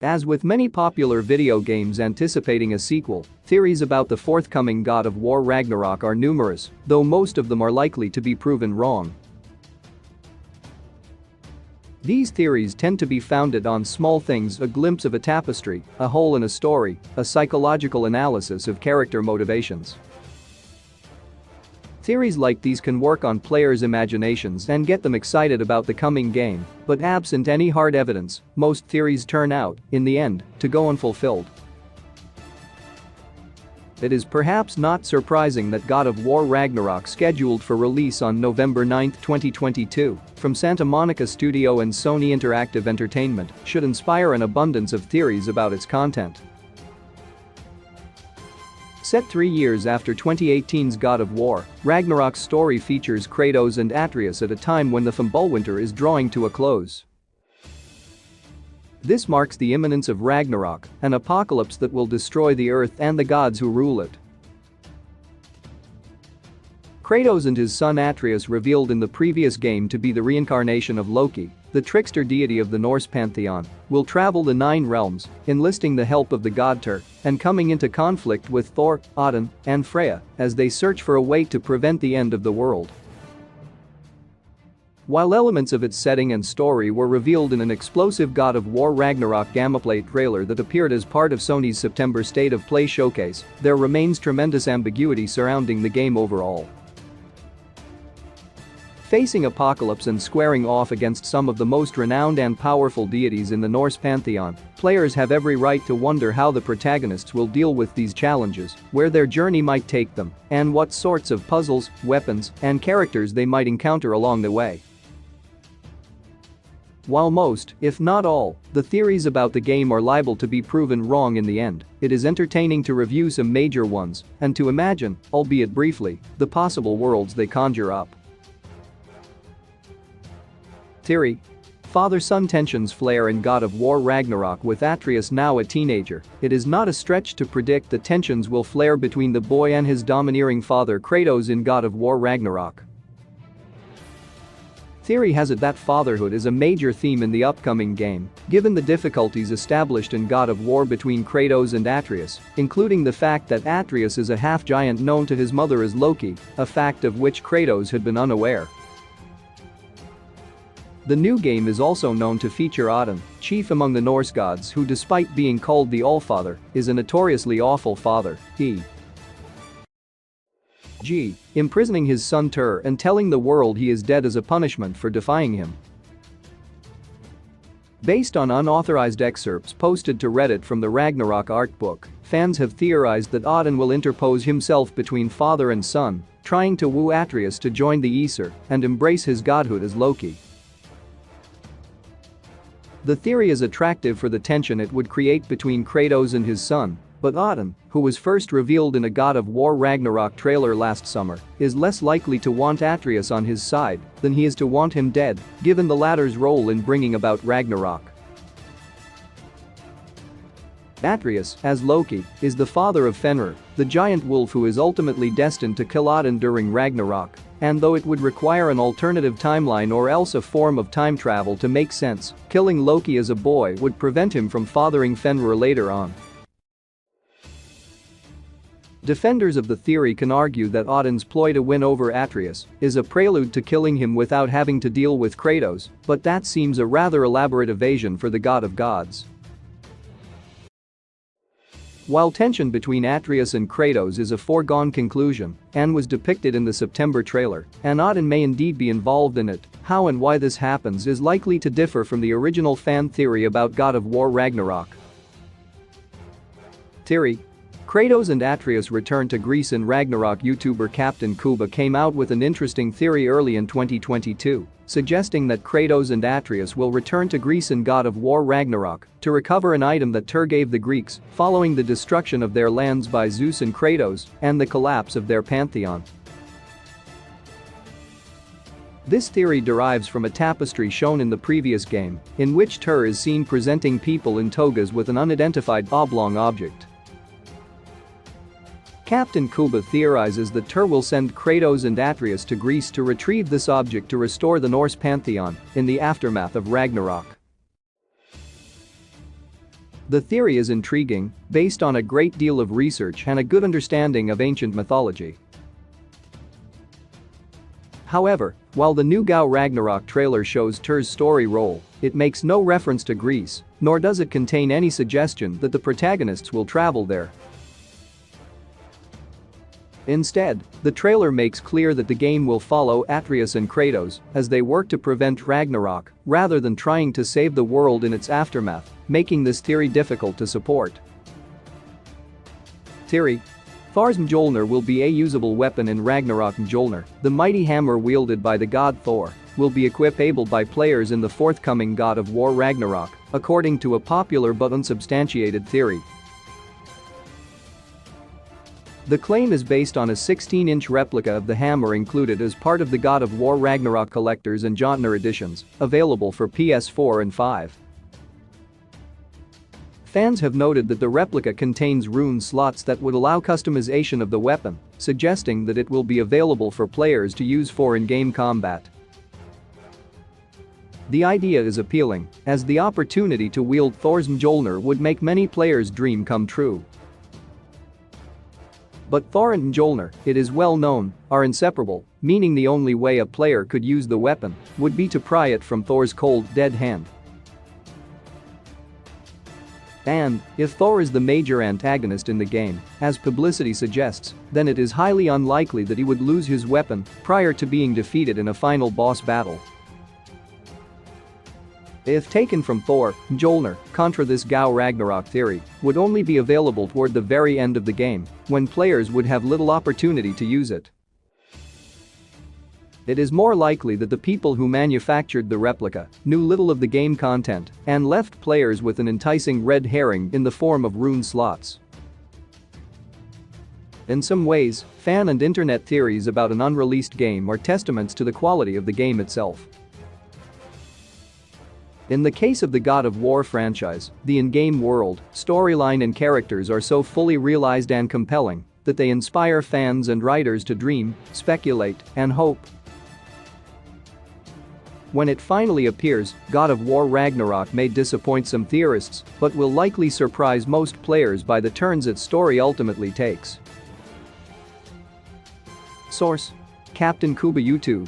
As with many popular video games anticipating a sequel, theories about the forthcoming God of War Ragnarok are numerous, though most of them are likely to be proven wrong. These theories tend to be founded on small things: a glimpse of a tapestry, a hole in a story, a psychological analysis of character motivations. Theories like these can work on players' imaginations and get them excited about the coming game, but absent any hard evidence, most theories turn out, in the end, to go unfulfilled. It is perhaps not surprising that God of War Ragnarok, scheduled for release on November 9, 2022, from Santa Monica Studio and Sony Interactive Entertainment, should inspire an abundance of theories about its content. Set 3 years after 2018's God of War, Ragnarok's story features Kratos and Atreus at a time when the Fimbulwinter is drawing to a close. This marks the imminence of Ragnarok, an apocalypse that will destroy the earth and the gods who rule it. Kratos and his son Atreus, revealed in the previous game to be the reincarnation of Loki, the trickster deity of the Norse pantheon, will travel the 9 realms, enlisting the help of the god Tyr, and coming into conflict with Thor, Odin, and Freya as they search for a way to prevent the end of the world. While elements of its setting and story were revealed in an explosive God of War Ragnarok gameplay trailer that appeared as part of Sony's September State of Play showcase, there remains tremendous ambiguity surrounding the game overall. Facing apocalypse and squaring off against some of the most renowned and powerful deities in the Norse pantheon, players have every right to wonder how the protagonists will deal with these challenges, where their journey might take them, and what sorts of puzzles, weapons, and characters they might encounter along the way. While most, if not all, the theories about the game are liable to be proven wrong in the end, it is entertaining to review some major ones and to imagine, albeit briefly, the possible worlds they conjure up. Theory: father-son tensions flare in God of War Ragnarok. With Atreus now a teenager, it is not a stretch to predict that tensions will flare between the boy and his domineering father Kratos in God of War Ragnarok. Theory has it that fatherhood is a major theme in the upcoming game, given the difficulties established in God of War between Kratos and Atreus, including the fact that Atreus is a half-giant known to his mother as Loki, a fact of which Kratos had been unaware. The new game is also known to feature Odin, chief among the Norse gods, who, despite being called the Allfather, is a notoriously awful father, imprisoning his son Tyr and telling the world he is dead as a punishment for defying him. Based on unauthorized excerpts posted to Reddit from the Ragnarok art book, fans have theorized that Odin will interpose himself between father and son, trying to woo Atreus to join the Aesir and embrace his godhood as Loki. The theory is attractive for the tension it would create between Kratos and his son, but Odin, who was first revealed in a God of War Ragnarok trailer last summer, is less likely to want Atreus on his side than he is to want him dead, given the latter's role in bringing about Ragnarok. Atreus, as Loki, is the father of Fenrir, the giant wolf who is ultimately destined to kill Odin during Ragnarok, and though it would require an alternative timeline or else a form of time travel to make sense, killing Loki as a boy would prevent him from fathering Fenrir later on. Defenders of the theory can argue that Odin's ploy to win over Atreus is a prelude to killing him without having to deal with Kratos, but that seems a rather elaborate evasion for the god of gods. While tension between Atreus and Kratos is a foregone conclusion and was depicted in the September trailer, and Odin may indeed be involved in it, how and why this happens is likely to differ from the original fan theory about God of War Ragnarok. Theory: Kratos and Atreus return to Greece in Ragnarok. YouTuber Captain Kuba came out with an interesting theory early in 2022, suggesting that Kratos and Atreus will return to Greece in God of War Ragnarok to recover an item that Tyr gave the Greeks following the destruction of their lands by Zeus and Kratos and the collapse of their pantheon. This theory derives from a tapestry shown in the previous game, in which Tyr is seen presenting people in togas with an unidentified oblong object. Captain Kuba theorizes that Tyr will send Kratos and Atreus to Greece to retrieve this object to restore the Norse pantheon in the aftermath of Ragnarok. The theory is intriguing, based on a great deal of research and a good understanding of ancient mythology. However, while the new GO Ragnarok trailer shows Tyr's story role, it makes no reference to Greece, nor does it contain any suggestion that the protagonists will travel there. Instead, the trailer makes clear that the game will follow Atreus and Kratos as they work to prevent Ragnarok rather than trying to save the world in its aftermath, making this theory difficult to support. Theory: Thor's Mjolnir will be a usable weapon in Ragnarok. Mjolnir, the mighty hammer wielded by the god Thor, will be equipable by players in the forthcoming God of War Ragnarok, according to a popular but unsubstantiated theory. The claim is based on a 16-inch replica of the hammer included as part of the God of War Ragnarok Collectors and Jotner editions, available for PS4 and 5. Fans have noted that the replica contains rune slots that would allow customization of the weapon, suggesting that it will be available for players to use for in-game combat. The idea is appealing, as the opportunity to wield Thor's Mjolnir would make many players' dream come true. But Thor and Mjolnir, it is well known, are inseparable, meaning the only way a player could use the weapon would be to pry it from Thor's cold, dead hand. And, if Thor is the major antagonist in the game, as publicity suggests, then it is highly unlikely that he would lose his weapon prior to being defeated in a final boss battle. If taken from Thor, Mjolnir, contra this GO Ragnarok theory, would only be available toward the very end of the game, when players would have little opportunity to use it. It is more likely that the people who manufactured the replica knew little of the game content and left players with an enticing red herring in the form of rune slots. In some ways, fan and internet theories about an unreleased game are testaments to the quality of the game itself. In the case of the God of War franchise, the in-game world, storyline and characters are so fully realized and compelling that they inspire fans and writers to dream, speculate, and hope. When it finally appears, God of War Ragnarok may disappoint some theorists, but will likely surprise most players by the turns its story ultimately takes. Source: Captain Kuba YouTube.